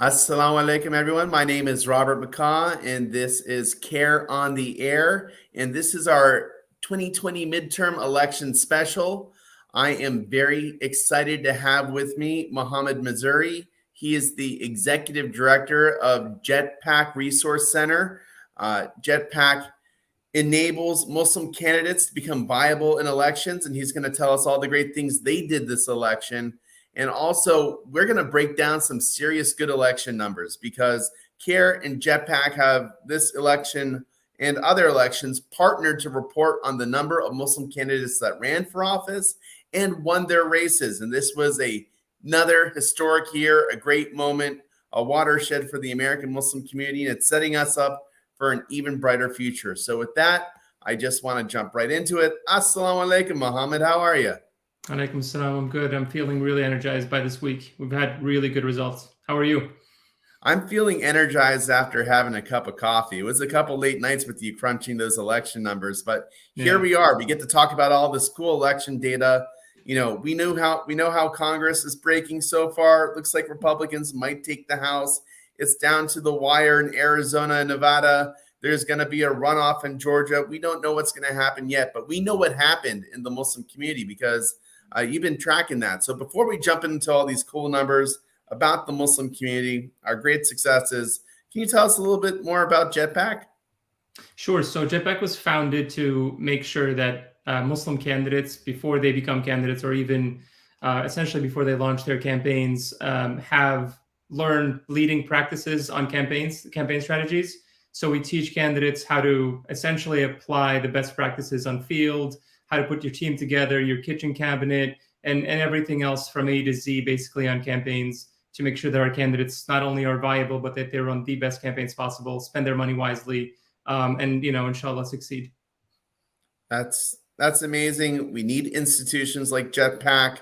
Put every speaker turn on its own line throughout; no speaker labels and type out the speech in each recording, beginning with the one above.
Assalamu alaikum, everyone. My name is Robert McCaw, and this is CAIR on the Air. And this is our 2020 midterm election special. I am very excited to have with me Mohammed Missouri. He is the executive director of Jetpac Resource Center. Jetpac enables Muslim candidates to become viable in elections, and he's going to tell us all the great things they did this election. And also, we're going to break down some serious good election numbers because CAIR and Jetpac have this election and other elections partnered to report on the number of Muslim candidates that ran for office and won their races. And this was another historic year, a great moment, a watershed for the American Muslim community, and it's setting us up for an even brighter future. So with that, I just want to jump right into it. Assalamu alaikum, Mohammed. How are you?
Alaikum salam. I'm good. I'm feeling really energized by this week. We've had really good results. How are you?
I'm feeling energized after having a cup of coffee. It was a couple late nights with you crunching those election numbers, but here we are. We get to talk about all this cool election data. You know, we know how Congress is breaking so far. It looks like Republicans might take the House. It's down to the wire in Arizona and Nevada. There's going to be a runoff in Georgia. We don't know what's going to happen yet, but we know what happened in the Muslim community because you've been tracking that. So before we jump into all these cool numbers about the Muslim community, our great successes, can you tell us a little bit more about Jetpac?
Sure. So Jetpac was founded to make sure that Muslim candidates, before they become candidates or even essentially before they launch their campaigns, have learned leading practices on campaign strategies. So we teach candidates how to essentially apply the best practices on field, how to put your team together, your kitchen cabinet, and everything else from A to Z basically on campaigns to make sure that our candidates not only are viable, but that they run the best campaigns possible, spend their money wisely, and, inshallah, succeed.
That's amazing. We need institutions like Jetpac.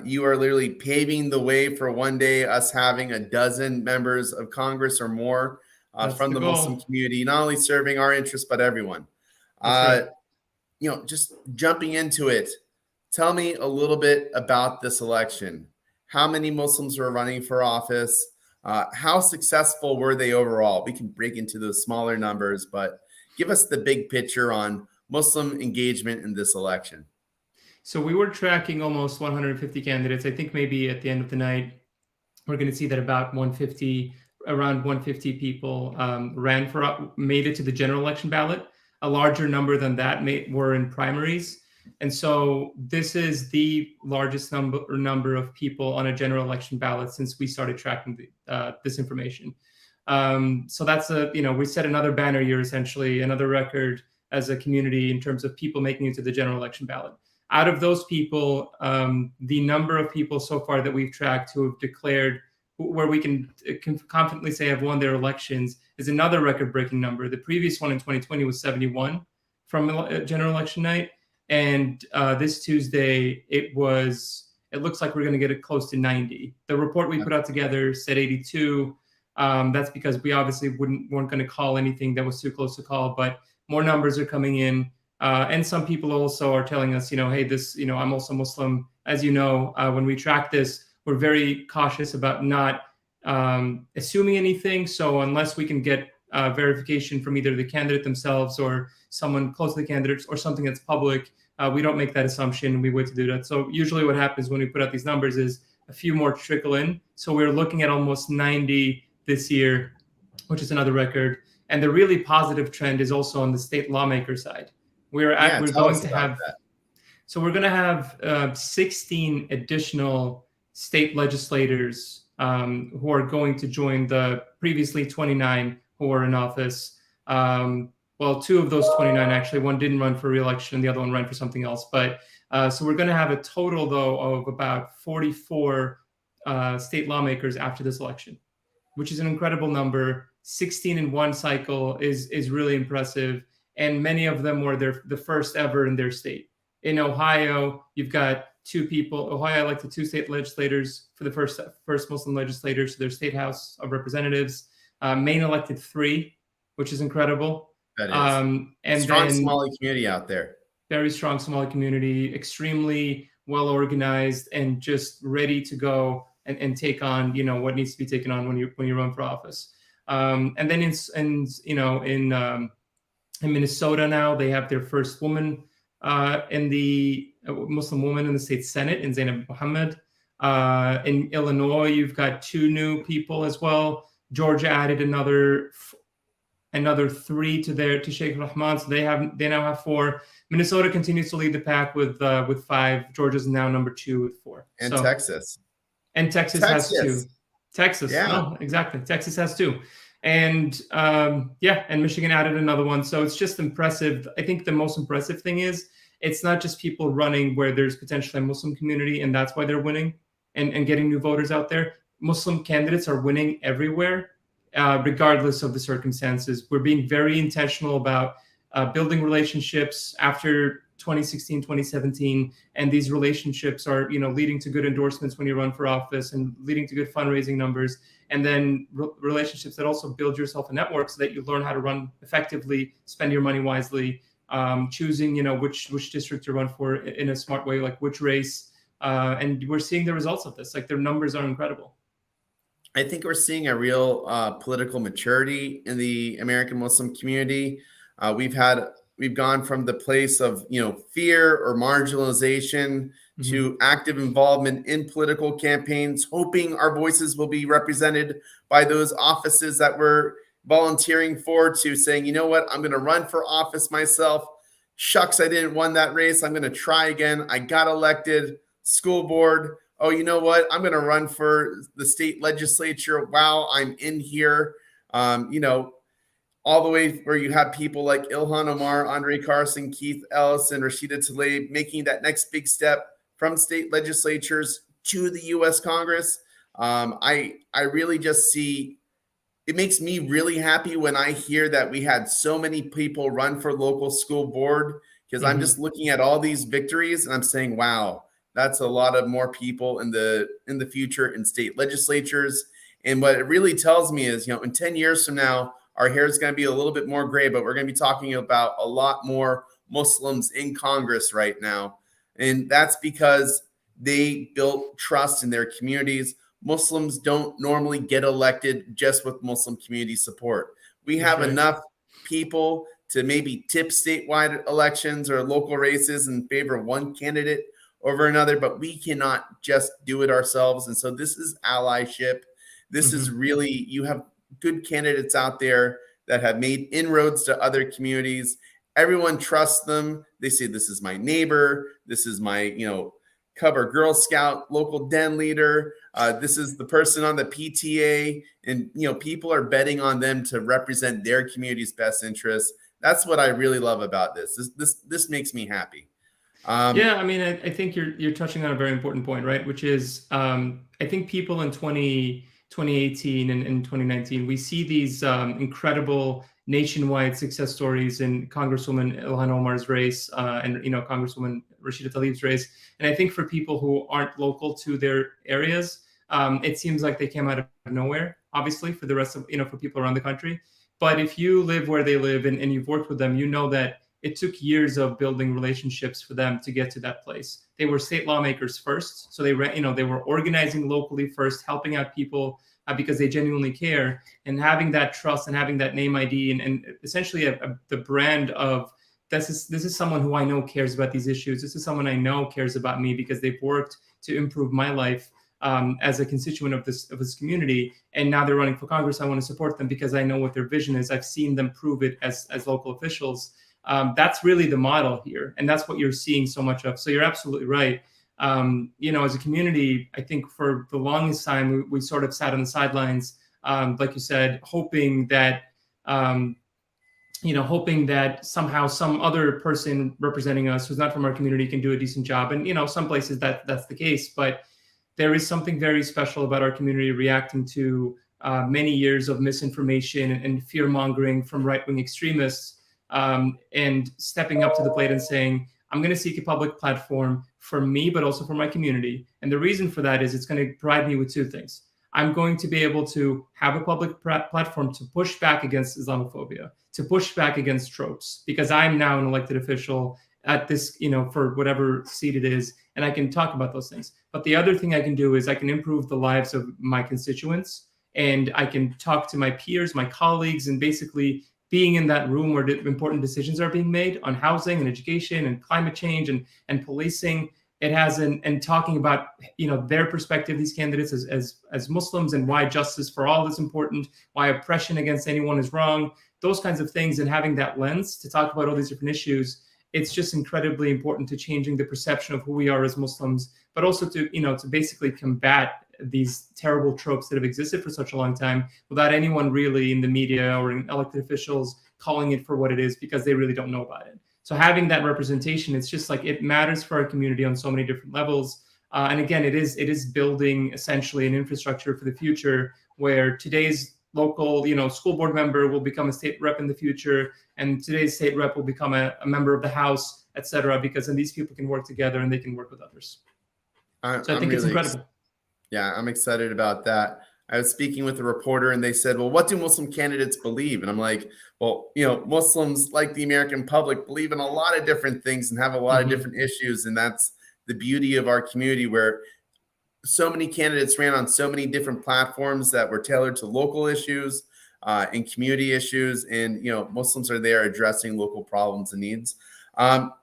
You are literally paving the way for one day us having a dozen members of Congress or more from the Muslim community, not only serving our interests, but everyone. Just jumping into it, tell me a little bit about this election. How many Muslims were running for office? How successful were they overall? We can break into those smaller numbers, but give us the big picture on Muslim engagement in this election.
So we were tracking almost 150 candidates. I think maybe at the end of the night, we're going to see that around 150 people made it to the general election ballot. A larger number than that were in primaries. And so this is the largest number of people on a general election ballot since we started tracking this information. So that's we set another banner year, essentially, another record as a community in terms of people making it to the general election ballot. Out of those people, the number of people so far that we've tracked who have declared, where we can confidently say have won their elections, is another record-breaking number. The previous one in 2020 was 71 from general election night. And this Tuesday, it looks like we're going to get it close to 90. The report we put out together said 82. That's because we obviously weren't going to call anything that was too close to call, but more numbers are coming in. And some people also are telling us, hey, I'm also Muslim. As you know, when we track this, we're very cautious about not assuming anything. So unless we can get verification from either the candidate themselves or someone close to the candidates or something that's public, we don't make that assumption. We wait to do that. So usually what happens when we put out these numbers is a few more trickle in. So we're looking at almost 90 this year, which is another record. And the really positive trend is also on the state lawmaker side. We're going to have 16 additional state legislators who are going to join the previously 29 who were in office. Well, two of those 29, actually, one didn't run for re-election and the other one ran for something else. But so we're going to have a total, though, of about 44 state lawmakers after this election, which is an incredible number. 16 in one cycle is really impressive. And many of them were the first ever in their state. In Ohio, you've got two people. Ohio elected two state legislators for the first Muslim legislators to their state House of Representatives. Maine elected 3, which is incredible.
That is. And strong Somali community out there.
Very strong Somali community, extremely well organized and just ready to go and take on, what needs to be taken on when you run for office. And then in Minnesota now, they have their first woman in the Muslim woman in the state Senate, in Zainab Mohammed. In Illinois, you've got 2 new people as well. Georgia added another 3 to Sheikh Rahman, so they now have 4. Minnesota continues to lead the pack with 5. Georgia's now number 2 with 4.
And Texas.
And Texas has 2. Texas,
yeah,
no, exactly. Texas has 2. And and Michigan added another one. So it's just impressive. I think the most impressive thing is it's not just people running where there's potentially a Muslim community and that's why they're winning and getting new voters out there. Muslim candidates are winning everywhere, regardless of the circumstances. We're being very intentional about building relationships after 2016, 2017, and these relationships are, leading to good endorsements when you run for office and leading to good fundraising numbers, and then relationships that also build yourself a network so that you learn how to run effectively, spend your money wisely, choosing, which district to run for in a smart way, like which race, and we're seeing the results of this. Like, their numbers are incredible.
I think we're seeing a real political maturity in the American Muslim community. We've gone from the place of, fear or marginalization to active involvement in political campaigns, hoping our voices will be represented by those offices that we're volunteering for, to saying, you know what, I'm going to run for office myself. Shucks, I didn't win that race. I'm going to try again. I got elected. School board. Oh, you know what? I'm going to run for the state legislature. Wow, I'm in here. All the way where you have people like Ilhan Omar, Andre Carson, Keith Ellis, and Rashida Tlaib making that next big step from state legislatures to the U.S. Congress. I really just see, it makes me really happy when I hear that we had so many people run for local school board, because I'm just looking at all these victories and I'm saying, wow, that's a lot of more people in the future in state legislatures. And what it really tells me is, in 10 years from now, our hair is going to be a little bit more gray, but we're going to be talking about a lot more Muslims in Congress right now. And that's because they built trust in their communities. Muslims don't normally get elected just with Muslim community support. We have enough people to maybe tip statewide elections or local races in favor of one candidate over another, but we cannot just do it ourselves. And so this is allyship. This is really, you have good candidates out there that have made inroads to other communities. Everyone trusts them. They say, this is my neighbor. This is my, Cub Girl Scout local den leader. This is the person on the PTA. And, people are betting on them to represent their community's best interests. That's what I really love about this. This makes me happy.
I think you're touching on a very important point, right? Which is, I think people in 2018 and in 2019, we see these incredible nationwide success stories in Congresswoman Ilhan Omar's race and Congresswoman Rashida Tlaib's race. And I think for people who aren't local to their areas, it seems like they came out of nowhere, obviously, for the rest of, for people around the country. But if you live where they live and you've worked with them, you know that it took years of building relationships for them to get to that place. They were state lawmakers first. So they were organizing locally first, helping out people because they genuinely care, and having that trust and having that name ID and essentially the brand of this is someone who I know cares about these issues. This is someone I know cares about me because they've worked to improve my life as a constituent of this community. And now they're running for Congress. I want to support them because I know what their vision is. I've seen them prove it as local officials. That's really the model here. And that's what you're seeing so much of. So you're absolutely right. As a community, I think for the longest time, we sort of sat on the sidelines, like you said, hoping that somehow some other person representing us who's not from our community can do a decent job. And, some places that's the case, but there is something very special about our community reacting to many years of misinformation and fear mongering from right-wing extremists. And stepping up to the plate and saying, I'm going to seek a public platform for me, but also for my community. And the reason for that is it's going to provide me with 2 things. I'm going to be able to have a public platform to push back against Islamophobia, to push back against tropes, because I'm now an elected official at this, for whatever seat it is, and I can talk about those things. But the other thing I can do is I can improve the lives of my constituents, and I can talk to my peers, my colleagues, and basically being in that room where important decisions are being made on housing and education and climate change and policing. It has and talking about their perspective, these candidates as Muslims, and why justice for all is important, why oppression against anyone is wrong, those kinds of things, and having that lens to talk about all these different issues. It's just incredibly important to changing the perception of who we are as Muslims, but also to basically combat these terrible tropes that have existed for such a long time without anyone really in the media or in elected officials calling it for what it is, because they really don't know about it. So having that representation, it's just like, it matters for our community on so many different levels. And again, it is building essentially an infrastructure for the future, where today's local, school board member will become a state rep in the future, and today's state rep will become a member of the House, etc. Because then these people can work together and they can work with others. So I think it's incredible.
Yeah, I'm excited about that. I was speaking with a reporter and they said, well, what do Muslim candidates believe? And I'm like, well, Muslims, like the American public, believe in a lot of different things and have a lot of different issues. And that's the beauty of our community, where so many candidates ran on so many different platforms that were tailored to local issues and community issues. And, Muslims are there addressing local problems and needs.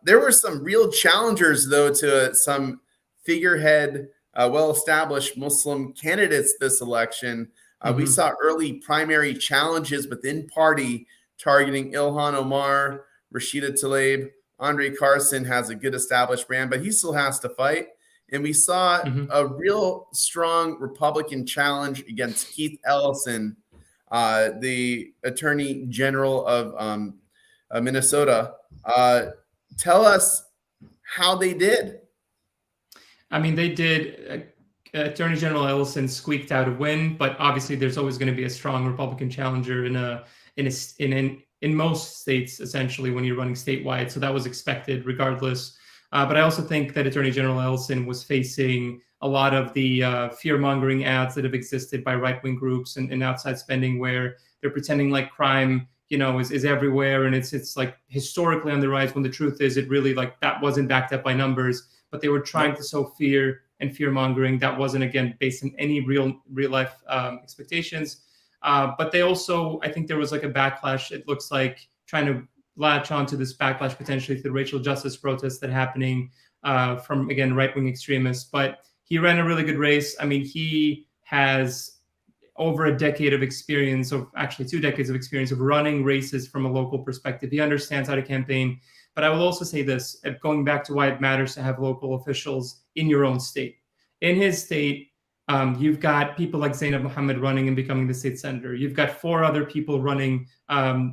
There were some real challengers, though, to some figurehead well-established Muslim candidates this election. We saw early primary challenges within party targeting Ilhan Omar, Rashida Tlaib. Andre Carson has a good established brand, but he still has to fight. And we saw a real strong Republican challenge against Keith Ellison, the Attorney General of Minnesota. Tell us how they did. I mean,
they did. Attorney General Ellison squeaked out a win, but obviously there's always going to be a strong Republican challenger in most states, essentially, when you're running statewide. So that was expected regardless. But I also think that Attorney General Ellison was facing a lot of the fear-mongering ads that have existed by right-wing groups and outside spending, where they're pretending like crime, is everywhere, and it's like historically on the rise, when the truth is it really, like, that wasn't backed up by numbers. But they were trying to sow fear and fear-mongering that wasn't, again, based in any real life expectations. But they also, I think there was like a backlash. It looks like trying to latch onto this backlash potentially to the racial justice protests that are happening from, again, right-wing extremists. But he ran a really good race. I mean, he has over a decade of experience, of actually 2 decades of experience of running races from a local perspective. He understands how to campaign. But I will also say this, going back to why it matters to have local officials in your own state. In his state, you've got people like Zainab Mohammed running and becoming the state senator. You've got 4 other people running,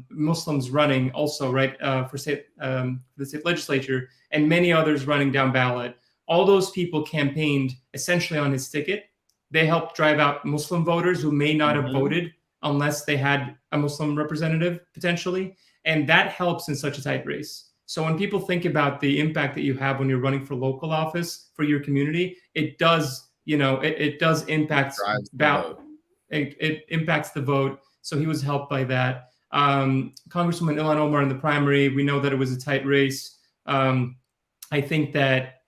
Muslims running also, right, for the state legislature, and many others running down ballot. All those people campaigned essentially on his ticket. They helped drive out Muslim voters who may not have voted unless they had a Muslim representative, potentially. And that helps in such a tight race. So when people think about the impact that you have when you're running for local office for your community, it does, it does impact it impacts the vote. So he was helped by that. Congresswoman Ilhan Omar in the primary, we know that it was a tight race. I think that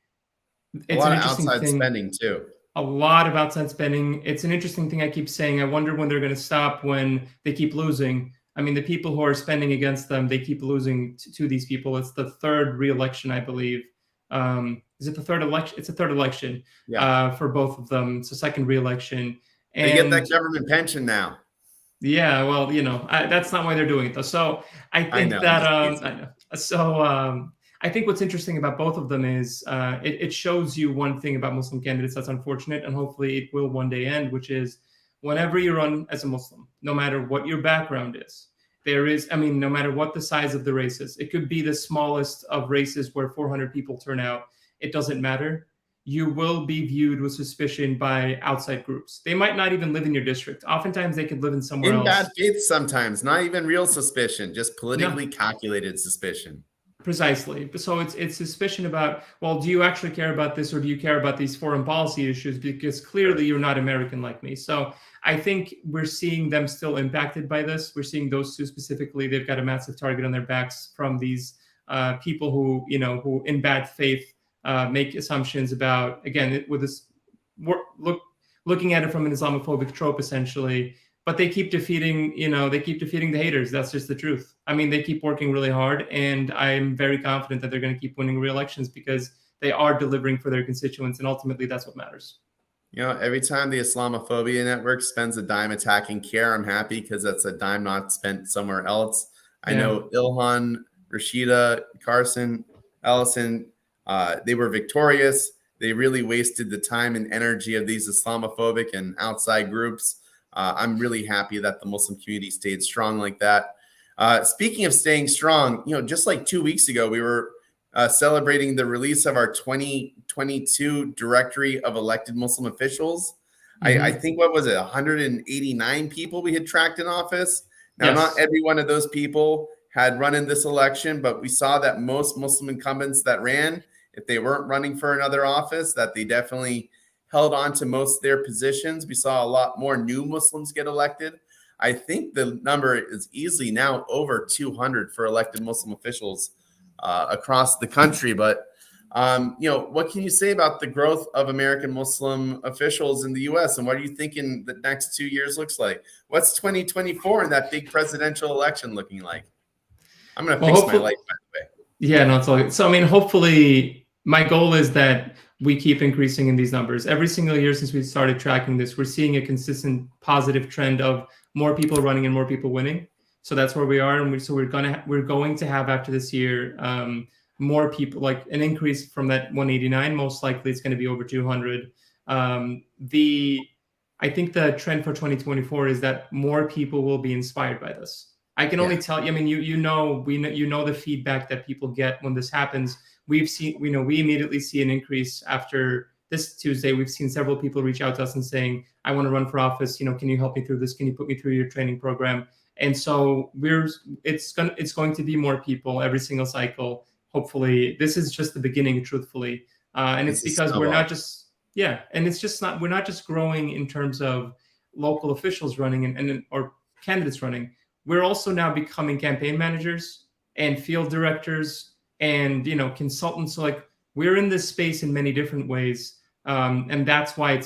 it's an interesting
outside
thing.
Spending too.
A lot of outside spending. It's an interesting thing I keep saying. I wonder when they're going to stop, when they keep losing. I mean, the people who are spending against them, they keep losing to these people. It's the third re-election, I believe. Is it the third election? It's a third election for both of them. It's a second re-election. And
they get that government pension now.
Yeah, well, that's not why they're doing it, though. So I think I think what's interesting about both of them is it shows you one thing about Muslim candidates that's unfortunate, and hopefully it will one day end, which is whenever you run as a Muslim, no matter what your background is, no matter what the size of the race is, it could be the smallest of races where 400 people turn out. It doesn't matter. You will be viewed with suspicion by outside groups. They might not even live in your district. Oftentimes they could live in somewhere else.
In bad faith sometimes, not even real suspicion, just politically calculated suspicion.
Precisely. So it's suspicion about, well, do you actually care about this, or do you care about these foreign policy issues? Because clearly you're not American like me. So I think we're seeing them still impacted by this. We're seeing those two specifically. They've got a massive target on their backs from these people who who in bad faith make assumptions about, again, with this looking at it from an Islamophobic trope essentially. But they keep defeating the haters. That's just the truth. I mean, they keep working really hard, and I'm very confident that they're going to keep winning re-elections because they are delivering for their constituents, and ultimately that's what matters.
Every time the Islamophobia Network spends a dime attacking CAIR, I'm happy because that's a dime not spent somewhere else. I know Ilhan, Rashida, Carson, Ellison, they were victorious. They really wasted the time and energy of these Islamophobic and outside groups. I'm really happy that the Muslim community stayed strong like that. Speaking of staying strong, just like 2 weeks ago, we were celebrating the release of our 2022 directory of elected Muslim officials. I think, what was it, 189 people we had tracked in office. Now, not every one of those people had run in this election, but we saw that most Muslim incumbents that ran, if they weren't running for another office, that they definitely held on to most of their positions. We saw a lot more new Muslims get elected. I think the number is easily now over 200 for elected Muslim officials across the country. But, what can you say about the growth of American Muslim officials in the U.S. and what are you thinking the next 2 years looks like? What's 2024 and that big presidential election looking like? I'm going to fix my light, by the way.
Yeah, no, it's all good. So, I mean, hopefully my goal is that we keep increasing in these numbers. Every single year since we started tracking this, we're seeing a consistent positive trend of more people running and more people winning. So that's where we are, and we're going to have after this year more people, like an increase from that 189. Most likely, it's going to be over 200. I think the trend for 2024 is that more people will be inspired by this. I can only tell you. I mean, you know the feedback that people get when this happens. We immediately see an increase after this Tuesday. We've seen several people reach out to us and saying, "I want to run for office. Can you help me through this? Can you put me through your training program?" And so it's going to be more people every single cycle. Hopefully, this is just the beginning, truthfully, and it's because we're not just we're not just growing in terms of local officials running or candidates running. We're also now becoming campaign managers and field directors and consultants. So, like, we're in this space in many different ways, and that's why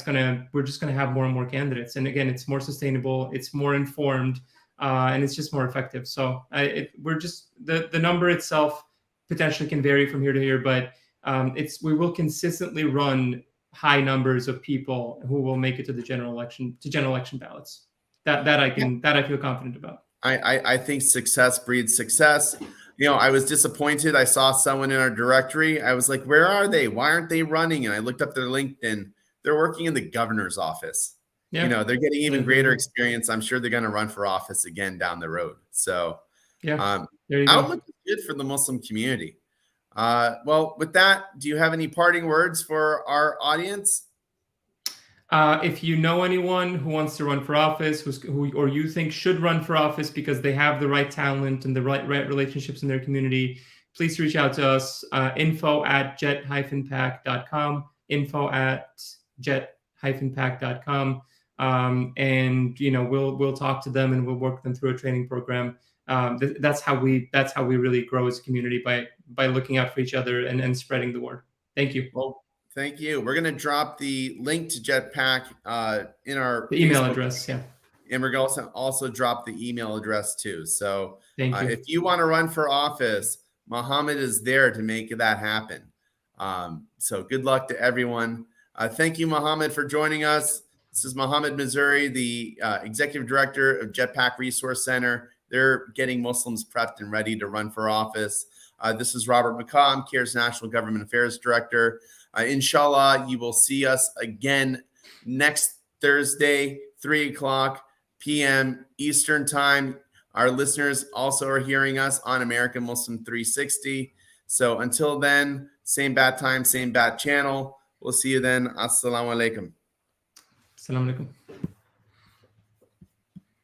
we're just gonna have more and more candidates. And again, it's more sustainable, it's more informed, and it's just more effective. So we're just the number itself potentially can vary from here to here, but we will consistently run high numbers of people who will make it to the general election ballots. That I feel confident about.
I think success breeds success. I was disappointed. I saw someone in our directory. I was like, where are they? Why aren't they running? And I looked up their LinkedIn. They're working in the governor's office. They're getting even greater experience. I'm sure they're going to run for office again down the road. So
there you go.
Outlook is good for the Muslim community. Well, with that, do you have any parting words for our audience?
If you know anyone who wants to run for office, or you think should run for office because they have the right talent and the right relationships in their community, please reach out to us. info@jet-pack.com. info@jet-pack.com. And we'll talk to them and we'll work them through a training program. That's how we really grow as a community, by looking out for each other and spreading the word. Thank you.
Well, thank you. We're going to drop the link to Jetpac in our
email address. Yeah.
And we're going to also drop the email address too. So
thank you.
If you want to run for office, Mohammed is there to make that happen. So good luck to everyone. Thank you, Mohammed, for joining us. This is Mohammed Missouri, the Executive Director of Jetpac Resource Center. They're getting Muslims prepped and ready to run for office. This is Robert McCaw. I'm CAIR's National Government Affairs Director. Inshallah, you will see us again next Thursday, 3:00 p.m. Eastern Time. Our listeners also are hearing us on American Muslim 360. So until then, same bad time, same bad channel. We'll see you then. Assalamu alaikum.
Assalamu alaikum.